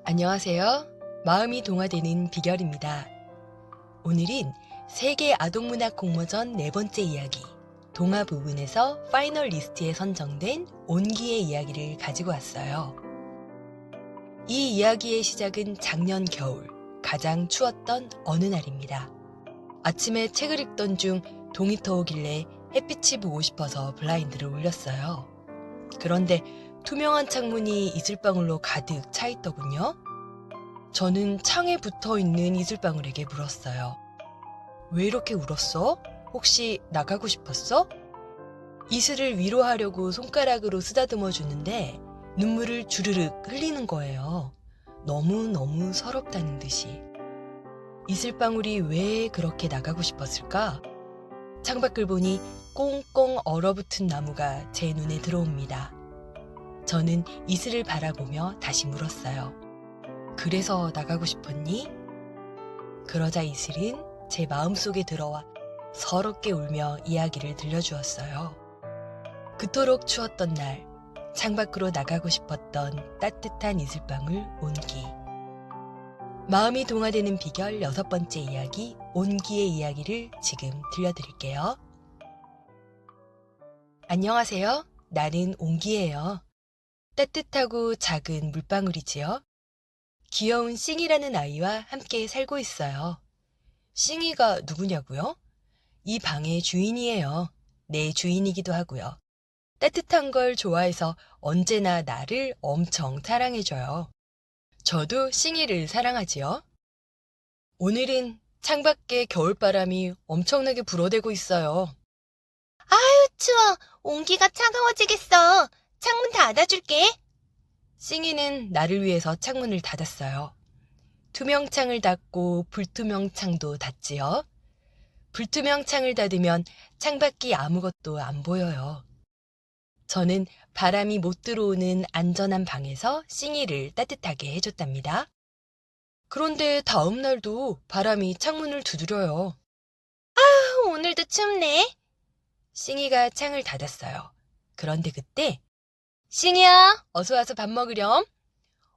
안녕하세요. 마음이 동화되는 비결입니다. 오늘은 세계 아동문학 공모전 네 번째 이야기, 동화 부분에서 파이널 리스트에 선정된 온기의 이야기를 가지고 왔어요. 이 이야기의 시작은 작년 겨울, 가장 추웠던 어느 날입니다. 아침에 책을 읽던 중 동이 터오길래 햇빛이 보고 싶어서 블라인드를 올렸어요. 그런데 투명한 창문이 이슬방울로 가득 차 있더군요. 저는 창에 붙어 있는 이슬방울에게 물었어요. 왜 이렇게 울었어? 혹시 나가고 싶었어? 이슬을 위로하려고 손가락으로 쓰다듬어 주는데 눈물을 주르륵 흘리는 거예요. 너무너무 서럽다는 듯이. 이슬방울이 왜 그렇게 나가고 싶었을까? 창밖을 보니 꽁꽁 얼어붙은 나무가 제 눈에 들어옵니다. 저는 이슬을 바라보며 다시 물었어요. 그래서 나가고 싶었니? 그러자 이슬은 제 마음속에 들어와 서럽게 울며 이야기를 들려주었어요. 그토록 추웠던 날, 창밖으로 나가고 싶었던 따뜻한 이슬방울 온기. 마음이 동화되는 비결 6번째 이야기, 온기의 이야기를 지금 들려드릴게요. 안녕하세요. 나는 온기예요. 따뜻하고 작은 물방울이지요. 귀여운 싱이라는 아이와 함께 살고 있어요. 싱이가 누구냐고요? 이 방의 주인이에요. 내 주인이기도 하고요. 따뜻한 걸 좋아해서 언제나 나를 엄청 사랑해줘요. 저도 싱이를 사랑하지요. 오늘은 창밖에 겨울바람이 엄청나게 불어대고 있어요. 아유, 추워. 온기가 차가워지겠어. 창문 닫아줄게. 싱이는 나를 위해서 창문을 닫았어요. 투명 창을 닫고 불투명 창도 닫지요. 불투명 창을 닫으면 창밖이 아무것도 안 보여요. 저는 바람이 못 들어오는 안전한 방에서 싱이를 따뜻하게 해줬답니다. 그런데 다음 날도 바람이 창문을 두드려요. 오늘도 춥네. 싱이가 창을 닫았어요. 그런데 그때 싱이야, 어서 와서 밥 먹으렴.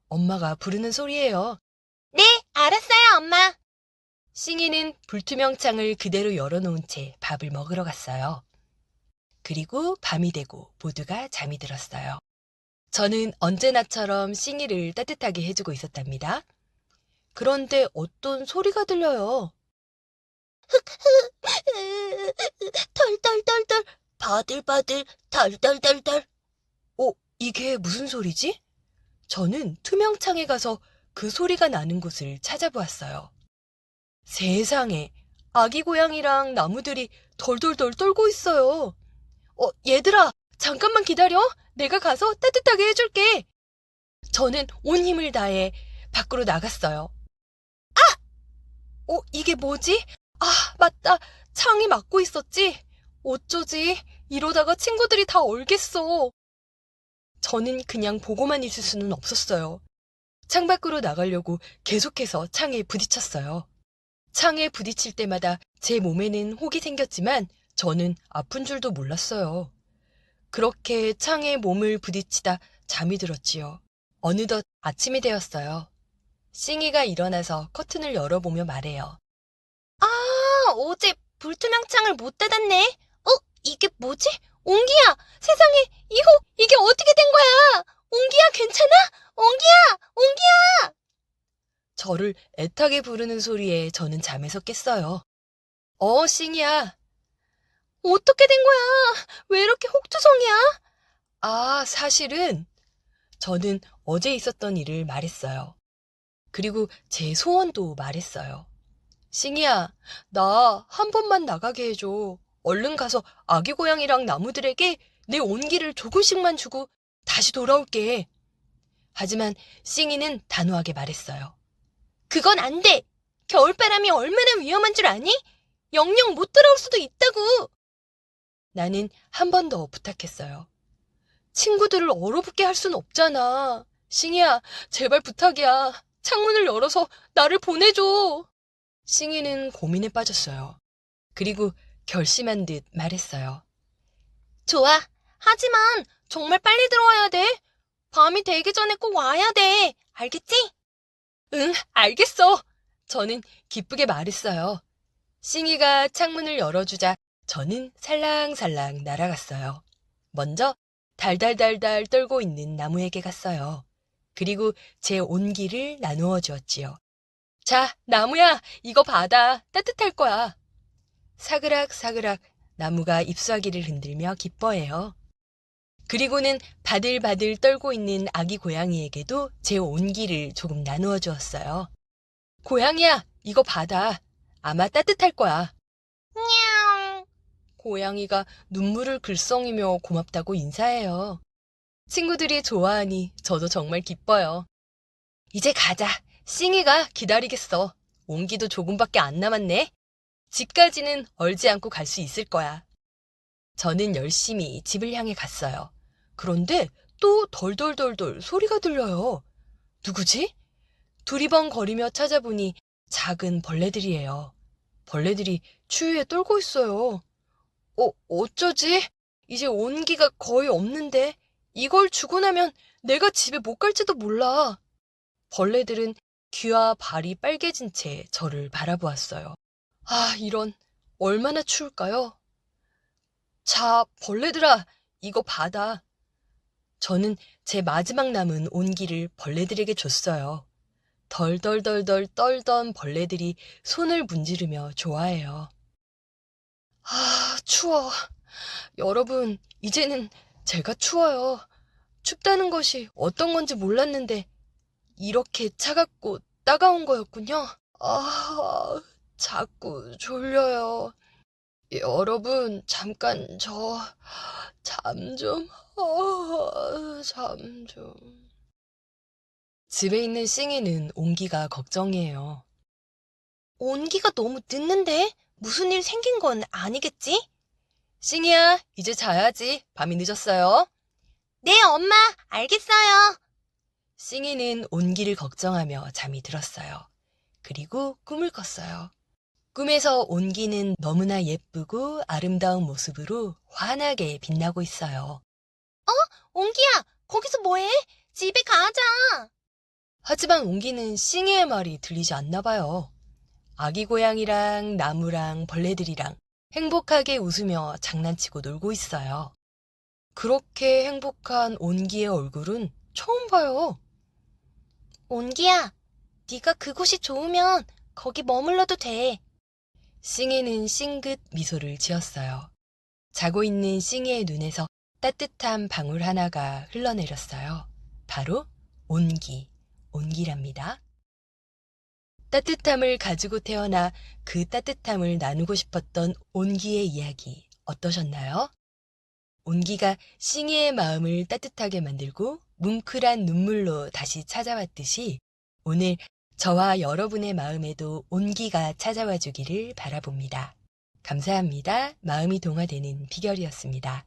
엄마가 부르는 소리예요. 네, 알았어요, 엄마. 싱이는 불투명 창을 그대로 열어놓은 채 밥을 먹으러 갔어요. 그리고 밤이 되고 모두가 잠이 들었어요. 저는 언제나처럼 싱이를 따뜻하게 해주고 있었답니다. 그런데 어떤 소리가 들려요. 덜덜덜덜, 바들바들, 덜덜덜덜. 이게 무슨 소리지? 저는 투명창에 가서 그 소리가 나는 곳을 찾아보았어요. 세상에, 아기 고양이랑 나무들이 덜덜덜 떨고 있어요. 얘들아, 잠깐만 기다려. 내가 가서 따뜻하게 해줄게. 저는 온 힘을 다해 밖으로 나갔어요. 이게 뭐지? 맞다. 창이 막고 있었지? 어쩌지? 이러다가 친구들이 다 얼겠어. 저는 그냥 보고만 있을 수는 없었어요. 창밖으로 나가려고 계속해서 창에 부딪혔어요. 창에 부딪힐 때마다 제 몸에는 혹이 생겼지만 저는 아픈 줄도 몰랐어요. 그렇게 창에 몸을 부딪히다 잠이 들었지요. 어느덧 아침이 되었어요. 싱이가 일어나서 커튼을 열어보며 말해요. 어제 불투명 창을 못 닫았네. 이게 뭐지? 온기야, 세상에, 이게 어떻게 된 거야? 온기야, 괜찮아? 온기야! 저를 애타게 부르는 소리에 저는 잠에서 깼어요. 싱이야. 어떻게 된 거야? 왜 이렇게 혹투성이야? 사실은 저는 어제 있었던 일을 말했어요. 그리고 제 소원도 말했어요. 싱이야, 나 한 번만 나가게 해줘. 얼른 가서 아기 고양이랑 나무들에게 내 온기를 조금씩만 주고 다시 돌아올게. 하지만 싱이는 단호하게 말했어요. 그건 안 돼. 겨울바람이 얼마나 위험한 줄 아니? 영영 못 돌아올 수도 있다고. 나는 한 번 더 부탁했어요. 친구들을 얼어붙게 할 순 없잖아. 싱이야, 제발 부탁이야. 창문을 열어서 나를 보내줘. 싱이는 고민에 빠졌어요. 그리고 결심한 듯 말했어요. 좋아. 하지만 정말 빨리 들어와야 돼. 밤이 되기 전에 꼭 와야 돼. 알겠지? 응, 알겠어. 저는 기쁘게 말했어요. 싱이가 창문을 열어주자 저는 살랑살랑 날아갔어요. 먼저 달달달달 떨고 있는 나무에게 갔어요. 그리고 제 온기를 나누어 주었지요. 자, 나무야, 이거 받아. 따뜻할 거야. 사그락사그락 나무가 잎사귀를 흔들며 기뻐해요. 그리고는 바들바들 떨고 있는 아기 고양이에게도 제 온기를 조금 나누어 주었어요. 고양이야, 이거 받아. 아마 따뜻할 거야. 냥. 고양이가 눈물을 글썽이며 고맙다고 인사해요. 친구들이 좋아하니 저도 정말 기뻐요. 이제 가자. 싱이가 기다리겠어. 온기도 조금밖에 안 남았네. 집까지는 얼지 않고 갈 수 있을 거야. 저는 열심히 집을 향해 갔어요. 그런데 또 덜덜덜덜 소리가 들려요. 누구지? 두리번거리며 찾아보니 작은 벌레들이에요. 벌레들이 추위에 떨고 있어요. 어쩌지? 이제 온기가 거의 없는데 이걸 주고 나면 내가 집에 못 갈지도 몰라. 벌레들은 귀와 발이 빨개진 채 저를 바라보았어요. 아, 이런, 얼마나 추울까요? 자, 벌레들아, 이거 받아. 저는 제 마지막 남은 온기를 벌레들에게 줬어요. 덜덜덜덜 떨던 벌레들이 손을 문지르며 좋아해요. 아, 추워. 여러분, 이제는 제가 추워요. 춥다는 것이 어떤 건지 몰랐는데 이렇게 차갑고 따가운 거였군요. 아, 자꾸 졸려요. 여러분, 잠깐 잠 좀, 잠 좀. 집에 있는 싱이는 온기가 걱정이에요. 온기가 너무 늦는데? 무슨 일 생긴 건 아니겠지? 싱이야, 이제 자야지. 밤이 늦었어요. 네, 엄마, 알겠어요. 싱이는 온기를 걱정하며 잠이 들었어요. 그리고 꿈을 꿨어요. 꿈에서 온기는 너무나 예쁘고 아름다운 모습으로 환하게 빛나고 있어요. 온기야, 거기서 뭐해? 집에 가자. 하지만 온기는 싱이의 말이 들리지 않나 봐요. 아기 고양이랑 나무랑 벌레들이랑 행복하게 웃으며 장난치고 놀고 있어요. 그렇게 행복한 온기의 얼굴은 처음 봐요. 온기야, 네가 그곳이 좋으면 거기 머물러도 돼. 싱이는 싱긋 미소를 지었어요. 자고 있는 싱이의 눈에서 따뜻한 방울 하나가 흘러내렸어요. 바로 온기랍니다. 따뜻함을 가지고 태어나 그 따뜻함을 나누고 싶었던 온기의 이야기 어떠셨나요? 온기가 싱이의 마음을 따뜻하게 만들고 뭉클한 눈물로 다시 찾아왔듯이 오늘 저와 여러분의 마음에도 온기가 찾아와 주기를 바라봅니다. 감사합니다. 마음이 동화되는 비결이었습니다.